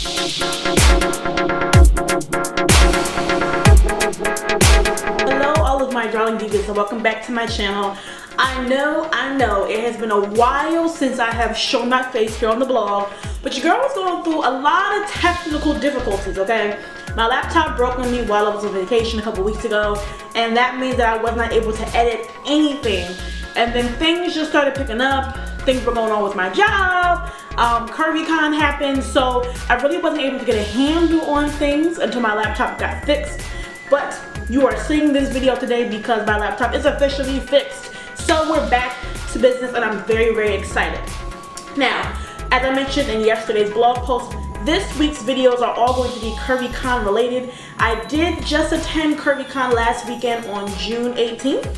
Hello all of my darling divas and welcome back to my channel. I know it has been a while since I have shown my face here on the blog, but your girl was going through a lot of technical difficulties, okay? My laptop broke on me while I was on vacation a couple weeks ago, and that means that I was not able to edit anything. And then things just started picking up. Things were going on with my job. Curvy Con happened, so I really wasn't able to get a handle on things until my laptop got fixed. But you are seeing this video today because my laptop is officially fixed. So we're back to business and I'm very, very excited. Now, as I mentioned in yesterday's blog post, this week's videos are all going to be Curvy Con related. I did just attend Curvy Con last weekend on June 18th.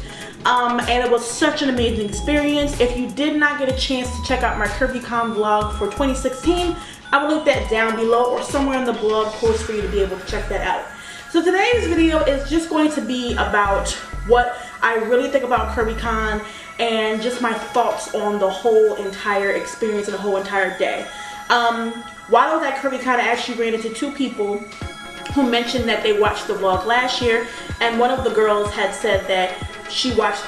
And it was such an amazing experience. If you did not get a chance to check out my Curvy Con vlog for 2016, I will link that down below or somewhere in the blog post for you to be able to check that out. So today's video is just going to be about what I really think about Curvy Con and just my thoughts on the whole entire experience and the whole entire day. While I was at Curvy Con, I actually ran into two people who mentioned that they watched the vlog last year, and one of the girls had said that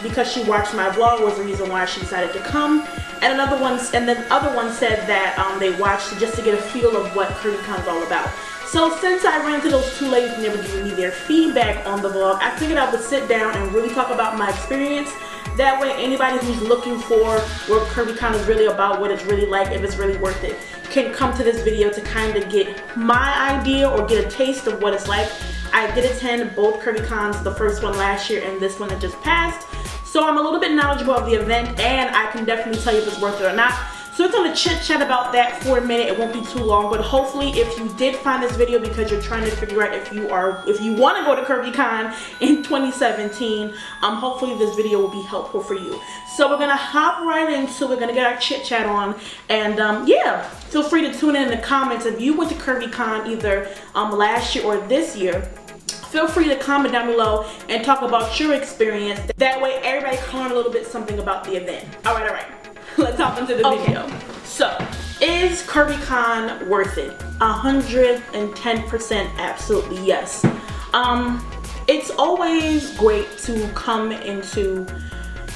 because she watched my vlog was the reason why she decided to come, and the other one said that they watched just to get a feel of what Curvy Con is all about. So since I ran into those two ladies and they were giving me their feedback on the vlog, I figured I would sit down and really talk about my experience. That way anybody who's looking for what Curvy Con is really about, what it's really like, if it's really worth it, can come to this video to kind of get my idea or get a taste of what it's like. I did attend both Curvy Cons, the first one last year and this one that just passed. So I'm a little bit knowledgeable of the event and I can definitely tell you if it's worth it or not. So we're going to chit chat about that for a minute. It won't be too long, but hopefully if you did find this video because you're trying to figure out if you want to go to Curvy Con in 2017, hopefully this video will be helpful for you. So we're going to hop right into it. We're going to get our chit chat on, and yeah, feel free to tune in the comments if you went to Curvy Con either last year or this year. Feel free to comment down below and talk about your experience. That way everybody can learn a little bit something about the event. All right. Let's hop into the video. So, is Curvy Con worth it? 110% absolutely yes. It's always great to come into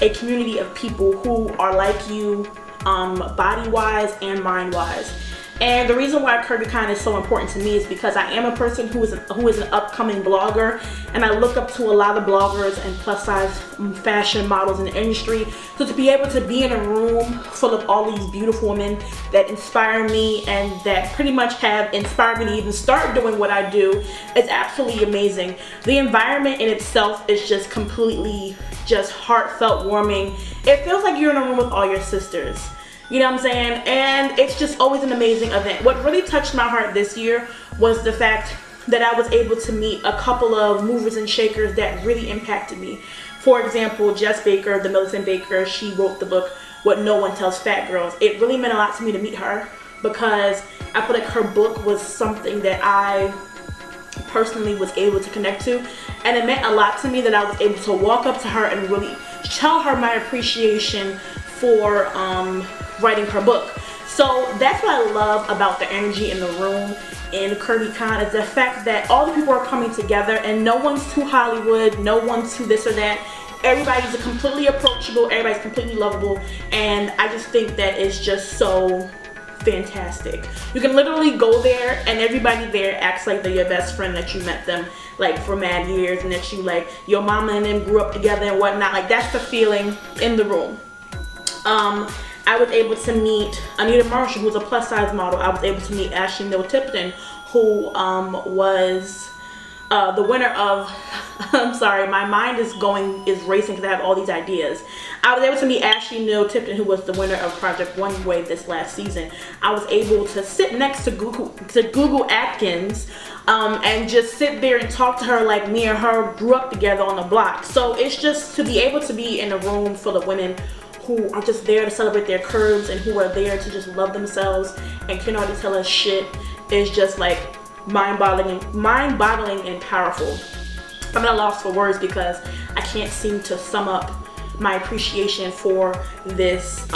a community of people who are like you, body-wise and mind-wise. And the reason why Curvy Con is so important to me is because I am a person who is an upcoming blogger, and I look up to a lot of bloggers and plus size fashion models in the industry. So to be able to be in a room full of all these beautiful women that inspire me and that pretty much have inspired me to even start doing what I do is absolutely amazing. The environment in itself is just completely just heartfelt warming. It feels like you're in a room with all your sisters. You know what I'm saying? And it's just always an amazing event. What really touched my heart this year was the fact that I was able to meet a couple of movers and shakers that really impacted me. For example, Jess Baker, the Militant Baker, she wrote the book, What No One Tells Fat Girls. It really meant a lot to me to meet her because I feel like her book was something that I personally was able to connect to. And it meant a lot to me that I was able to walk up to her and really tell her my appreciation for writing her book. So that's what I love about the energy in the room in Curvy Con, is the fact that all the people are coming together and no one's too Hollywood, no one's too this or that. Everybody's completely approachable, everybody's completely lovable, and I just think that it's just so fantastic. You can literally go there and everybody there acts like they're your best friend, that you met them like for mad years and that you like your mama and them grew up together and whatnot. Like that's the feeling in the room. I was able to meet Anita Marshall, who's a plus size model. I was able to meet Ashley Neal Tipton, who was the winner of, I'm sorry, my mind is racing because I have all these ideas. I was able to meet Ashley Neal Tipton, who was the winner of Project One Way this last season. I was able to sit next to Google Atkins and just sit there and talk to her like me and her grew up together on the block. So it's just to be able to be in a room full of women who are just there to celebrate their curves and who are there to just love themselves and can already tell us shit is just like mind-boggling and powerful. I'm at a loss for words because I can't seem to sum up my appreciation for this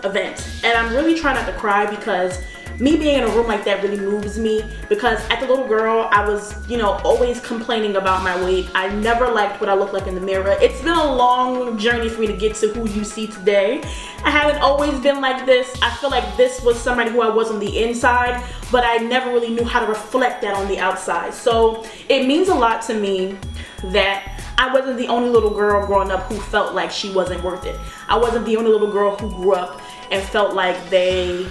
event. And I'm really trying not to cry because me being in a room like that really moves me, because as a little girl, I was, you know, always complaining about my weight. I never liked what I look like in the mirror. It's been a long journey for me to get to who you see today. I haven't always been like this. I feel like this was somebody who I was on the inside, but I never really knew how to reflect that on the outside. So it means a lot to me that I wasn't the only little girl growing up who felt like she wasn't worth it. I wasn't the only little girl who grew up and felt like they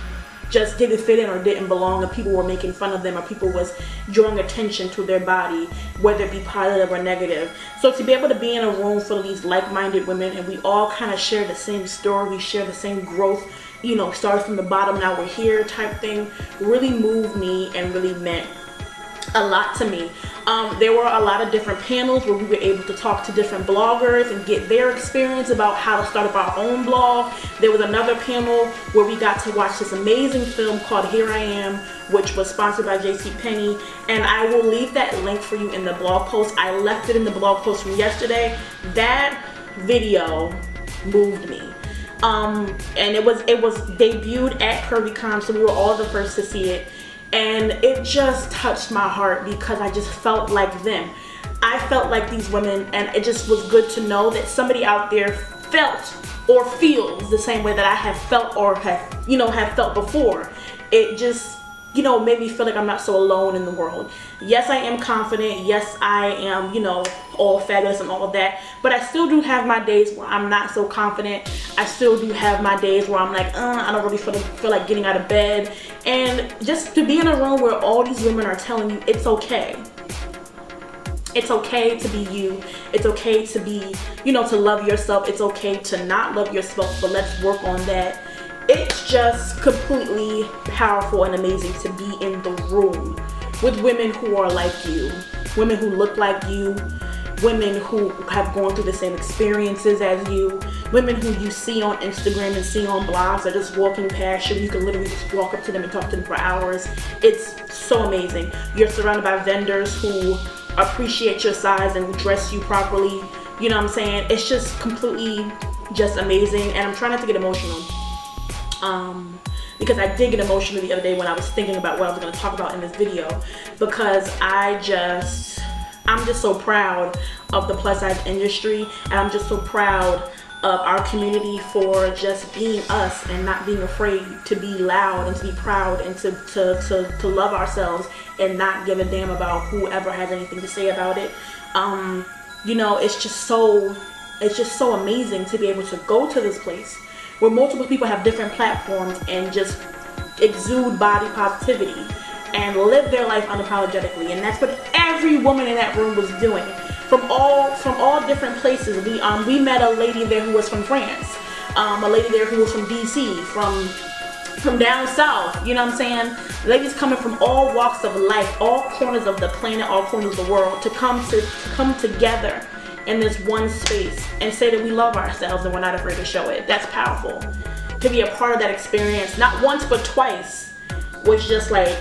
just didn't fit in or didn't belong, and people were making fun of them, or people was drawing attention to their body, whether it be positive or negative. So to be able to be in a room full of these like-minded women, and we all kind of share the same story, we share the same growth, you know, started from the bottom, now we're here type thing, really moved me and really meant a lot to me. There were a lot of different panels where we were able to talk to different bloggers and get their experience about how to start up our own blog. There was another panel where we got to watch this amazing film called Here I Am, which was sponsored by JCPenney, and I will leave that link for you in the blog post. I left it in the blog post from yesterday. That video moved me. And it was debuted at Curvy Con, so we were all the first to see it. And it just touched my heart because I just felt like them. I felt like these women, and it just was good to know that somebody out there felt or feels the same way that I have felt or have felt before. It just, you know, made me feel like I'm not so alone in the world. Yes, I am confident. Yes, I am, you know, all fabulous and all of that. But I still do have my days where I'm not so confident. I still do have my days where I'm like, I don't really feel like getting out of bed. And just to be in a room where all these women are telling you it's okay. It's okay to be you. It's okay to be, you know, to love yourself. It's okay to not love yourself, but let's work on that. It's just completely powerful and amazing to be in the room with women who are like you, women who look like you, women who have gone through the same experiences as you, women who you see on Instagram and see on blogs, or just walking past you. You can literally just walk up to them and talk to them for hours. It's so amazing. You're surrounded by vendors who appreciate your size and dress you properly. You know what I'm saying? It's just completely just amazing, and I'm trying not to get emotional. Because I did get emotional the other day when I was thinking about what I was going to talk about in this video, because I'm just so proud of the plus size industry, and I'm just so proud of our community for just being us and not being afraid to be loud and to be proud and to love ourselves and not give a damn about whoever has anything to say about it. You know, it's just so amazing to be able to go to this place where multiple people have different platforms and just exude body positivity and live their life unapologetically. And that's what every woman in that room was doing. From all different places. We met a lady there who was from France, a lady there who was from DC, from down south, you know what I'm saying? Ladies coming from all walks of life, all corners of the planet, all corners of the world, to come together in this one space and say that we love ourselves and we're not afraid to show it. That's powerful. To be a part of that experience, not once but twice, was just like,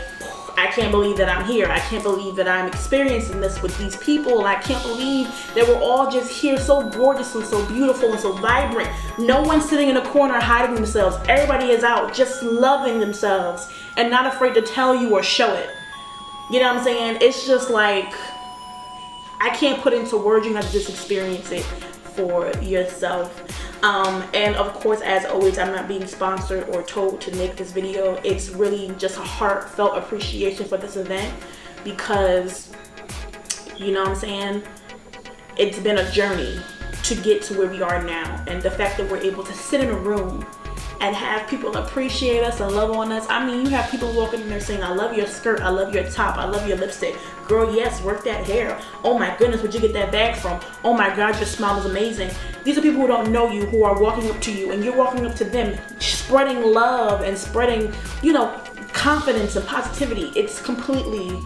I can't believe that I'm here. I can't believe that I'm experiencing this with these people. And I can't believe that we're all just here so gorgeous and so beautiful and so vibrant. No one's sitting in a corner hiding themselves. Everybody is out just loving themselves and not afraid to tell you or show it. You know what I'm saying? It's just like, I can't put into words. You have to just experience it for yourself. And of course, as always, I'm not being sponsored or told to make this video. It's really just a heartfelt appreciation for this event, because, you know what I'm saying, it's been a journey to get to where we are now. And the fact that we're able to sit in a room and have people appreciate us and love on us. I mean, you have people walking in there saying, I love your skirt, I love your top, I love your lipstick. Girl, yes, work that hair. Oh my goodness, where'd you get that bag from? Oh my God, your smile is amazing. These are people who don't know you, who are walking up to you, and you're walking up to them, spreading love and spreading, you know, confidence and positivity. It's completely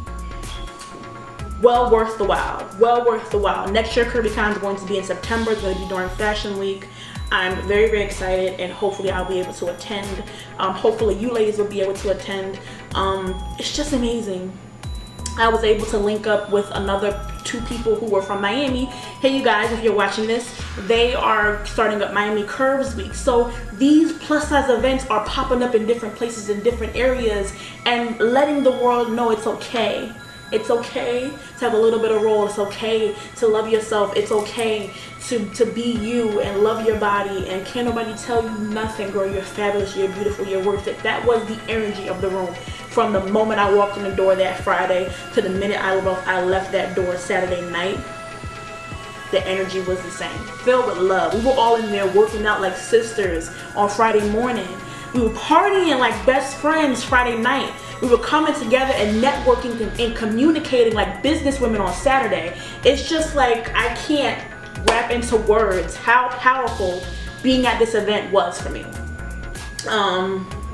well worth the while. Well worth the while. Next year, Curvy Con is going to be in September. It's going to be during Fashion Week. I'm very, very excited, and hopefully I'll be able to attend. Hopefully you ladies will be able to attend. It's just amazing. I was able to link up with another two people who were from Miami. Hey you guys, if you're watching this, they are starting up Miami Curves Week. So these plus size events are popping up in different places in different areas and letting the world know it's okay. It's okay to have a little bit of roll. It's okay to love yourself. It's okay to be you and love your body. And can't nobody tell you nothing, girl. You're fabulous. You're beautiful. You're worth it. That was the energy of the room. From the moment I walked in the door that Friday to the minute I left that door Saturday night, the energy was the same. Filled with love. We were all in there working out like sisters on Friday morning. We were partying like best friends Friday night. We were coming together and networking and communicating like business women on Saturday. It's just like, I can't wrap into words how powerful being at this event was for me.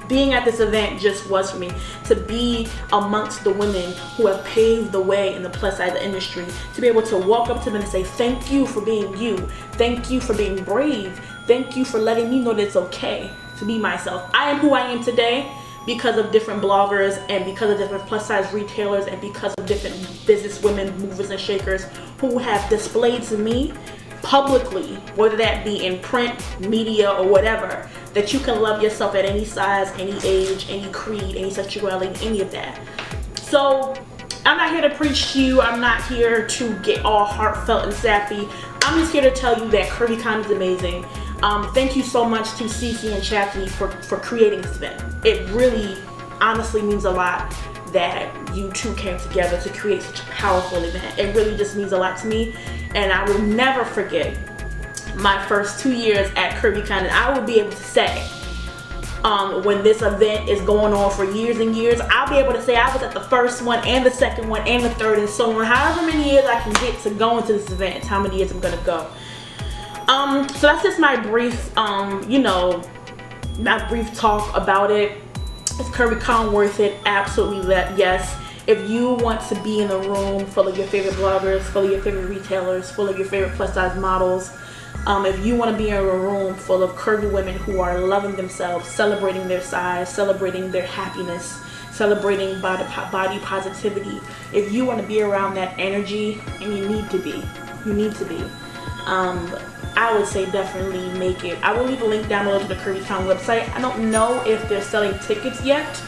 Being at this event just was for me. To be amongst the women who have paved the way in the plus size industry, to be able to walk up to them and say, thank you for being you. Thank you for being brave. Thank you for letting me know that it's okay to be myself. I am who I am today because of different bloggers and because of different plus size retailers and because of different business women, movers and shakers who have displayed to me publicly, whether that be in print, media, or whatever, that you can love yourself at any size, any age, any creed, any sexuality, any of that. So I'm not here to preach to you. I'm not here to get all heartfelt and sappy. I'm just here to tell you that Curvy Con is amazing. Thank you so much to Cece and Chastity for creating this event. It really, honestly means a lot that you two came together to create such a powerful event. It really just means a lot to me, and I will never forget my first 2 years at Curvy Con. And I will be able to say, when this event is going on for years and years, I'll be able to say I was at the first one and the second one and the third and so on. However many years I can get to go into this event, how many years I'm gonna go. So that's just my brief, my brief talk about it. Is Curvy Con worth it? Absolutely, yes. If you want to be in a room full of your favorite bloggers, full of your favorite retailers, full of your favorite plus size models, if you want to be in a room full of curvy women who are loving themselves, celebrating their size, celebrating their happiness, celebrating body positivity, if you want to be around that energy, and you need to be, I would say definitely make it. I will leave a link down below to the Curvy Con website. I don't know if they're selling tickets yet.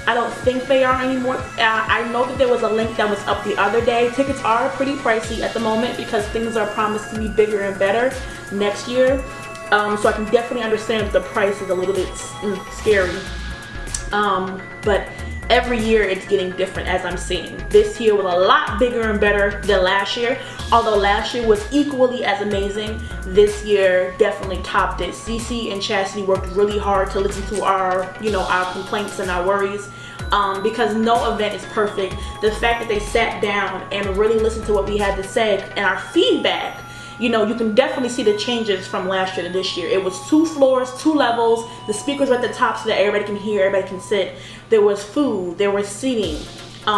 I don't think they are anymore. I know that there was a link that was up the other day. Tickets are pretty pricey at the moment because things are promised to be bigger and better next year. So I can definitely understand if the price is a little bit scary. But every year it's getting different, as I'm seeing. This year was a lot bigger and better than last year. Although last year was equally as amazing, this year definitely topped it. Cece and Chastity worked really hard to listen to our complaints and our worries. Because no event is perfect. The fact that they sat down and really listened to what we had to say and our feedback, you can definitely see the changes from last year to this year. It was 2 floors, 2 levels. The speakers were at the top so that everybody can hear, everybody can sit. There was food, there was seating.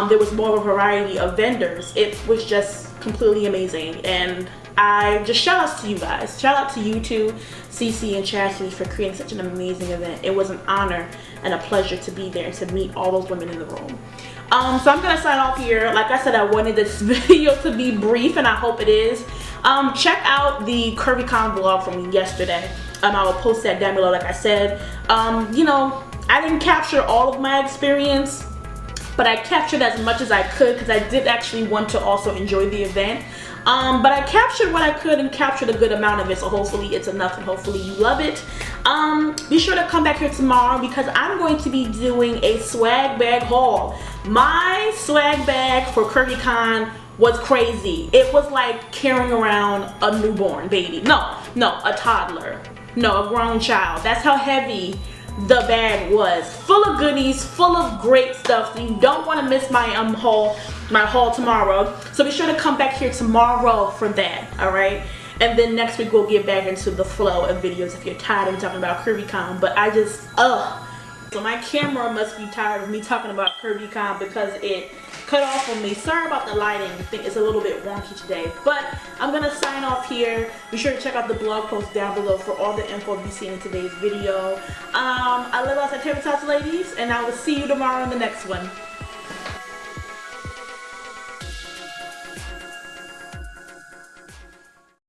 There was more of a variety of vendors. It was just completely amazing. And I just shout outs to you guys. Shout out to you two, Cece and Chastity, for creating such an amazing event. It was an honor and a pleasure to be there and to meet all those women in the room. So I'm gonna sign off here. Like I said, I wanted this video to be brief, and I hope it is. Check out the Curvy Con vlog from yesterday. I will post that down below, like I said. I didn't capture all of my experience, but I captured as much as I could because I did actually want to also enjoy the event. But I captured what I could and captured a good amount of it, so hopefully it's enough and hopefully you love it. Be sure to come back here tomorrow because I'm going to be doing a swag bag haul. My swag bag for Curvy Con was crazy. It was like carrying around a newborn baby. No, a toddler. No, a grown child. That's how heavy the bag was. Full of goodies, full of great stuff. So you don't want to miss my haul tomorrow. So be sure to come back here tomorrow for that, alright? And then next week we'll get back into the flow of videos if you're tired of me talking about Curvy Con. But I just, So my camera must be tired of me talking about Curvy Con because it cut off on me. Sorry about the lighting. I think it's a little bit wonky today. But I'm going to sign off here. Be sure to check out the blog post down below for all the info you've seen in today's video. I love us at Curvy Talks, ladies, and I will see you tomorrow in the next one.